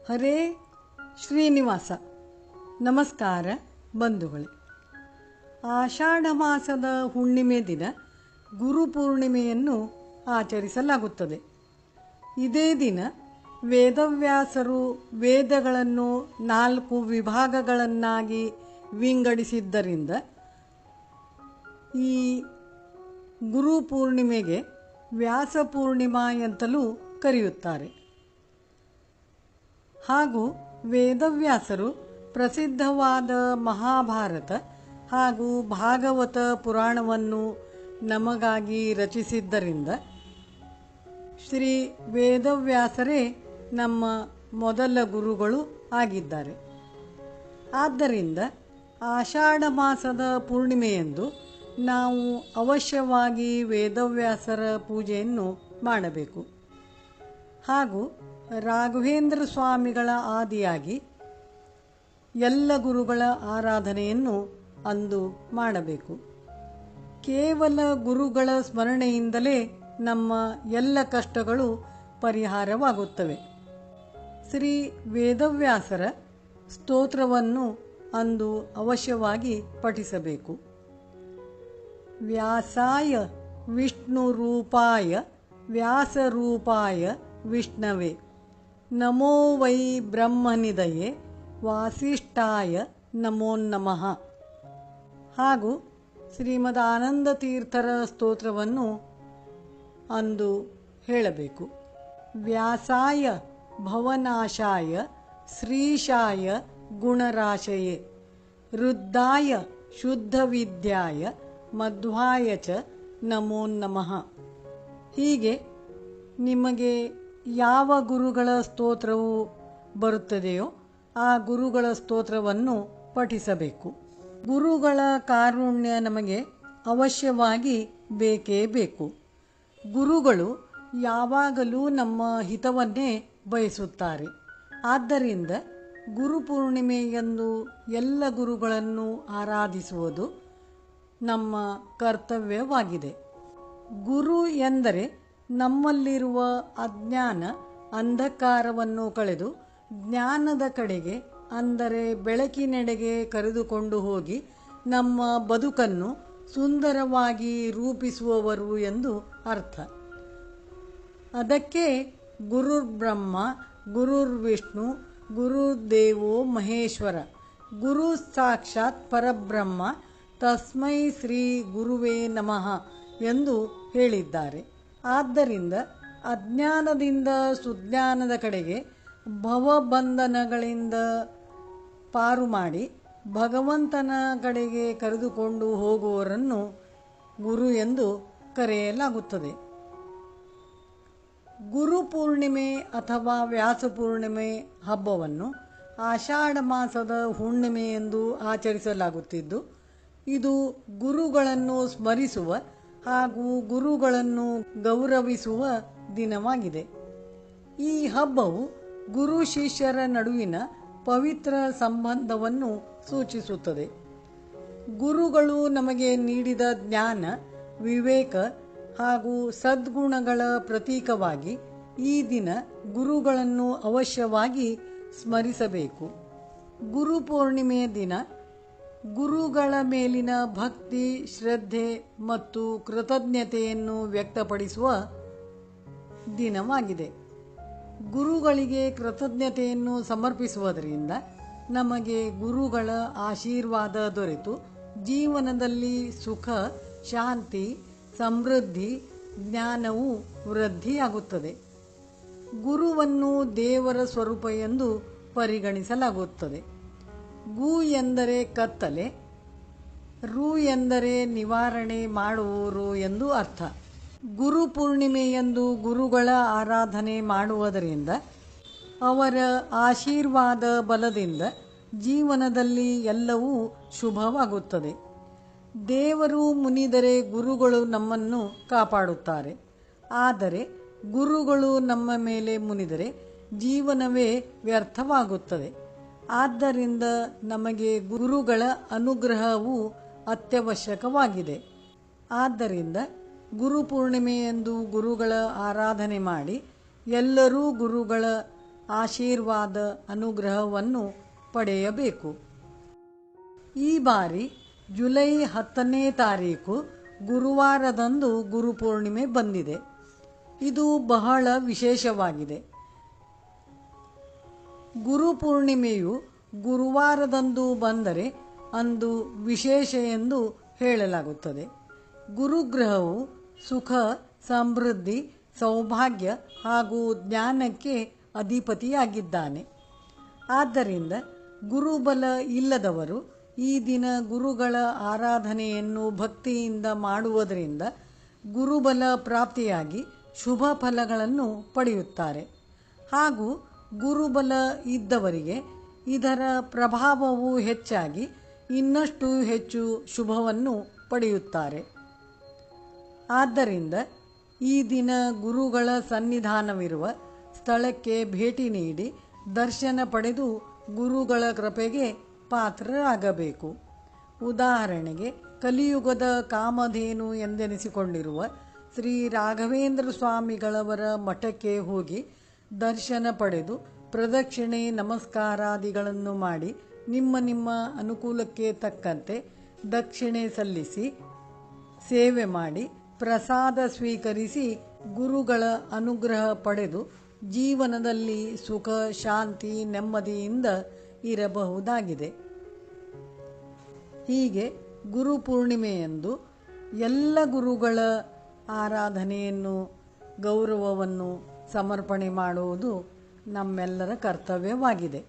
ಹರೇ ಶ್ರೀನಿವಾಸ. ನಮಸ್ಕಾರ ಬಂಧುಗಳೇ. ಆಷಾಢ ಮಾಸದ ಹುಣ್ಣಿಮೆ ದಿನ ಗುರುಪೂರ್ಣಿಮೆಯನ್ನು ಆಚರಿಸಲಾಗುತ್ತದೆ. ಇದೇ ದಿನ ವೇದವ್ಯಾಸರು ವೇದಗಳನ್ನು 4 ವಿಭಾಗಗಳನ್ನಾಗಿ ವಿಂಗಡಿಸಿದ್ದರಿಂದ ಈ ಗುರುಪೂರ್ಣಿಮೆಗೆ ವ್ಯಾಸಪೂರ್ಣಿಮಾ ಎಂತಲೂ ಕರೆಯುತ್ತಾರೆ. ಹಾಗೂ ವೇದವ್ಯಾಸರು ಪ್ರಸಿದ್ಧವಾದ ಮಹಾಭಾರತ ಹಾಗೂ ಭಾಗವತ ಪುರಾಣವನ್ನು ನಮಗಾಗಿ ರಚಿಸಿದ್ದರಿಂದ ಶ್ರೀ ವೇದವ್ಯಾಸರೇ ನಮ್ಮ ಮೊದಲ ಗುರುಗಳು ಆಗಿದ್ದಾರೆ. ಆದ್ದರಿಂದ ಆಷಾಢ ಮಾಸದ ಪೂರ್ಣಿಮೆಯಂದು ನಾವು ಅವಶ್ಯವಾಗಿ ವೇದವ್ಯಾಸರ ಪೂಜೆಯನ್ನು ಮಾಡಬೇಕು. ಹಾಗೂ ರಾಘವೇಂದ್ರ ಸ್ವಾಮಿಗಳ ಆದಿಯಾಗಿ ಎಲ್ಲ ಗುರುಗಳ ಆರಾಧನೆಯನ್ನು ಅಂದು ಮಾಡಬೇಕು. ಕೇವಲ ಗುರುಗಳ ಸ್ಮರಣೆಯಿಂದಲೇ ನಮ್ಮ ಎಲ್ಲ ಕಷ್ಟಗಳು ಪರಿಹಾರವಾಗುತ್ತವೆ. ಶ್ರೀ ವೇದವ್ಯಾಸರ ಸ್ತೋತ್ರವನ್ನು ಅಂದು ಅವಶ್ಯವಾಗಿ ಪಠಿಸಬೇಕು. ವ್ಯಾಸಾಯ ವಿಷ್ಣುರೂಪಾಯ ವ್ಯಾಸರೂಪಾಯ ವಿಷ್ಣವೇ ನಮೋ ವೈ ಬ್ರಹ್ಮನಿಧಯೇ ವಾಸಿಷ್ಠಾಯ ನಮೋ ನಮಃ. ಹಾಗೂ ಶ್ರೀಮದ್ ಆನಂದ ತೀರ್ಥರ ಸ್ತೋತ್ರವನ್ನು ಅಂದು ಹೇಳಬೇಕು. ವ್ಯಾಸಾಯ ಭವನಾಶಾಯ ಶ್ರೀಶಾಯ ಗುಣರಾಶಯೇ ರುದ್ಧಾಯ ಶುದ್ಧವಿದ್ಯಾಯ ಮಧ್ವಾಯ ಚ ನಮೋ ನಮಃ. ಹೀಗೆ ನಿಮಗೆ ಯಾವ ಗುರುಗಳ ಸ್ತೋತ್ರವು ಬರುತ್ತದೆಯೋ ಆ ಗುರುಗಳ ಸ್ತೋತ್ರವನ್ನು ಪಠಿಸಬೇಕು. ಗುರುಗಳ ಕಾರುಣ್ಯ ನಮಗೆ ಅವಶ್ಯವಾಗಿ ಬೇಕೇ ಬೇಕು. ಗುರುಗಳು ಯಾವಾಗಲೂ ನಮ್ಮ ಹಿತವನ್ನೇ ಬಯಸುತ್ತಾರೆ. ಆದ್ದರಿಂದ ಗುರುಪೂರ್ಣಿಮೆಯಂದು ಎಲ್ಲ ಗುರುಗಳನ್ನು ಆರಾಧಿಸುವುದು ನಮ್ಮ ಕರ್ತವ್ಯವಾಗಿದೆ. ಗುರು ಎಂದರೆ ನಮ್ಮಲ್ಲಿರುವ ಅಜ್ಞಾನ ಅಂಧಕಾರವನ್ನು ಕಳೆದು ಜ್ಞಾನದ ಕಡೆಗೆ, ಅಂದರೆ ಬೆಳಕಿನೆಡೆಗೆ ಕರೆದುಕೊಂಡು ಹೋಗಿ ನಮ್ಮ ಬದುಕನ್ನು ಸುಂದರವಾಗಿ ರೂಪಿಸುವವರು ಎಂದು ಅರ್ಥ. ಅದಕ್ಕೆ ಗುರುರ್ಬ್ರಹ್ಮ ಗುರುರ್ವಿಷ್ಣು ಗುರುರ್ದೇವೋ ಮಹೇಶ್ವರ ಗುರು ಸಾಕ್ಷಾತ್ ಪರಬ್ರಹ್ಮ ತಸ್ಮೈ ಶ್ರೀ ಗುರುವೇ ನಮಃ ಎಂದು ಹೇಳಿದ್ದಾರೆ. ಆದ್ದರಿಂದ ಅಜ್ಞಾನದಿಂದ ಸುಜ್ಞಾನದ ಕಡೆಗೆ ಭವಬಂಧನಗಳಿಂದ ಪಾರು ಮಾಡಿ ಭಗವಂತನ ಕಡೆಗೆ ಕರೆದುಕೊಂಡು ಹೋಗುವವರನ್ನು ಗುರು ಎಂದು ಕರೆಯಲಾಗುತ್ತದೆ. ಗುರುಪೂರ್ಣಿಮೆ ಅಥವಾ ವ್ಯಾಸಪೂರ್ಣಿಮೆ ಹಬ್ಬವನ್ನು ಆಷಾಢ ಮಾಸದ ಹುಣ್ಣಿಮೆ ಎಂದು ಆಚರಿಸಲಾಗುತ್ತಿದ್ದು, ಇದು ಗುರುಗಳನ್ನು ಸ್ಮರಿಸುವ ಹಾಗೂ ಗುರುಗಳನ್ನು ಗೌರವಿಸುವ ದಿನವಾಗಿದೆ. ಈ ಹಬ್ಬವು ಗುರು ಶಿಷ್ಯರ ನಡುವಿನ ಪವಿತ್ರ ಸಂಬಂಧವನ್ನು ಸೂಚಿಸುತ್ತದೆ. ಗುರುಗಳು ನಮಗೆ ನೀಡಿದ ಜ್ಞಾನ, ವಿವೇಕ ಹಾಗೂ ಸದ್ಗುಣಗಳ ಪ್ರತೀಕವಾಗಿ ಈ ದಿನ ಗುರುಗಳನ್ನು ಅವಶ್ಯವಾಗಿ ಸ್ಮರಿಸಬೇಕು. ಗುರುಪೂರ್ಣಿಮೆಯ ದಿನ ಗುರುಗಳ ಮೇಲಿನ ಭಕ್ತಿ, ಶ್ರದ್ಧೆ ಮತ್ತು ಕೃತಜ್ಞತೆಯನ್ನು ವ್ಯಕ್ತಪಡಿಸುವ ದಿನವಾಗಿದೆ. ಗುರುಗಳಿಗೆ ಕೃತಜ್ಞತೆಯನ್ನು ಸಮರ್ಪಿಸುವುದರಿಂದ ನಮಗೆ ಗುರುಗಳ ಆಶೀರ್ವಾದ ದೊರೆತು ಜೀವನದಲ್ಲಿ ಸುಖ, ಶಾಂತಿ, ಸಮೃದ್ಧಿ, ಜ್ಞಾನವು ವೃದ್ಧಿಯಾಗುತ್ತದೆ. ಗುರುವನ್ನು ದೇವರ ಸ್ವರೂಪ ಎಂದು ಪರಿಗಣಿಸಲಾಗುತ್ತದೆ. ಗು ಎಂದರೆ ಕತ್ತಲೆ, ರು ಎಂದರೆ ನಿವಾರಣೆ ಮಾಡುವವರು ಎಂದು ಅರ್ಥ. ಗುರುಪೂರ್ಣಿಮೆಯಂದು ಗುರುಗಳ ಆರಾಧನೆ ಮಾಡುವುದರಿಂದ ಅವರ ಆಶೀರ್ವಾದ ಬಲದಿಂದ ಜೀವನದಲ್ಲಿ ಎಲ್ಲವೂ ಶುಭವಾಗುತ್ತದೆ. ದೇವರು ಮುನಿದರೆ ಗುರುಗಳು ನಮ್ಮನ್ನು ಕಾಪಾಡುತ್ತಾರೆ. ಆದರೆ ಗುರುಗಳು ನಮ್ಮ ಮೇಲೆ ಮುನಿದರೆ ಜೀವನವೇ ವ್ಯರ್ಥವಾಗುತ್ತದೆ. ಆದ್ದರಿಂದ ನಮಗೆ ಗುರುಗಳ ಅನುಗ್ರಹವು ಅತ್ಯವಶ್ಯಕವಾಗಿದೆ. ಆದ್ದರಿಂದ ಗುರುಪೂರ್ಣಿಮೆಯಂದು ಗುರುಗಳ ಆರಾಧನೆ ಮಾಡಿ ಎಲ್ಲರೂ ಗುರುಗಳ ಆಶೀರ್ವಾದ ಅನುಗ್ರಹವನ್ನು ಪಡೆಯಬೇಕು. ಈ ಬಾರಿ ಜುಲೈ 10ನೇ ತಾರೀಕು ಗುರುವಾರದಂದು ಗುರುಪೂರ್ಣಿಮೆ ಬಂದಿದೆ. ಇದು ಬಹಳ ವಿಶೇಷವಾಗಿದೆ. ಗುರುಪೂರ್ಣಿಮೆಯು ಗುರುವಾರದಂದು ಬಂದರೆ ಅಂದು ವಿಶೇಷ ಎಂದು ಹೇಳಲಾಗುತ್ತದೆ. ಗುರುಗ್ರಹವು ಸುಖ, ಸಮೃದ್ಧಿ, ಸೌಭಾಗ್ಯ ಹಾಗೂ ಜ್ಞಾನಕ್ಕೆ ಅಧಿಪತಿಯಾಗಿದ್ದಾನೆ. ಆದ್ದರಿಂದ ಗುರುಬಲ ಇಲ್ಲದವರು ಈ ದಿನ ಗುರುಗಳ ಆರಾಧನೆಯನ್ನು ಭಕ್ತಿಯಿಂದ ಮಾಡುವುದರಿಂದ ಗುರುಬಲ ಪ್ರಾಪ್ತಿಯಾಗಿ ಶುಭ ಫಲಗಳನ್ನು ಪಡೆಯುತ್ತಾರೆ. ಹಾಗೂ ಗುರುಬಲ ಇದ್ದವರಿಗೆ ಇದರ ಪ್ರಭಾವವು ಹೆಚ್ಚಾಗಿ ಇನ್ನಷ್ಟು ಹೆಚ್ಚು ಶುಭವನ್ನು ಪಡೆಯುತ್ತಾರೆ. ಆದ್ದರಿಂದ ಈ ದಿನ ಗುರುಗಳ ಸನ್ನಿಧಾನವಿರುವ ಸ್ಥಳಕ್ಕೆ ಭೇಟಿ ನೀಡಿ ದರ್ಶನ ಪಡೆದು ಗುರುಗಳ ಕೃಪೆಗೆ ಪಾತ್ರರಾಗಬೇಕು. ಉದಾಹರಣೆಗೆ, ಕಲಿಯುಗದ ಕಾಮಧೇನು ಎಂದೆನಿಸಿಕೊಂಡಿರುವ ಶ್ರೀ ರಾಘವೇಂದ್ರ ಸ್ವಾಮಿಗಳವರ ಮಠಕ್ಕೆ ಹೋಗಿ ದರ್ಶನ ಪಡೆದು ಪ್ರದಕ್ಷಿಣೆ ನಮಸ್ಕಾರಾದಿಗಳನ್ನು ಮಾಡಿ ನಿಮ್ಮ ನಿಮ್ಮ ಅನುಕೂಲಕ್ಕೆ ತಕ್ಕಂತೆ ದಕ್ಷಿಣೆ ಸಲ್ಲಿಸಿ ಸೇವೆ ಮಾಡಿ ಪ್ರಸಾದ ಸ್ವೀಕರಿಸಿ ಗುರುಗಳ ಅನುಗ್ರಹ ಪಡೆದು ಜೀವನದಲ್ಲಿ ಸುಖ, ಶಾಂತಿ, ನೆಮ್ಮದಿಯಿಂದ ಇರಬಹುದಾಗಿದೆ. ಹೀಗೆ ಗುರುಪೂರ್ಣಿಮೆಯಂದು ಎಲ್ಲ ಗುರುಗಳ ಆರಾಧನೆಯನ್ನು, ಗೌರವವನ್ನು ಸಮರ್ಪಣೆ ಮಾಡುವುದು ನಮ್ಮೆಲ್ಲರ ಕರ್ತವ್ಯವಾಗಿದೆ.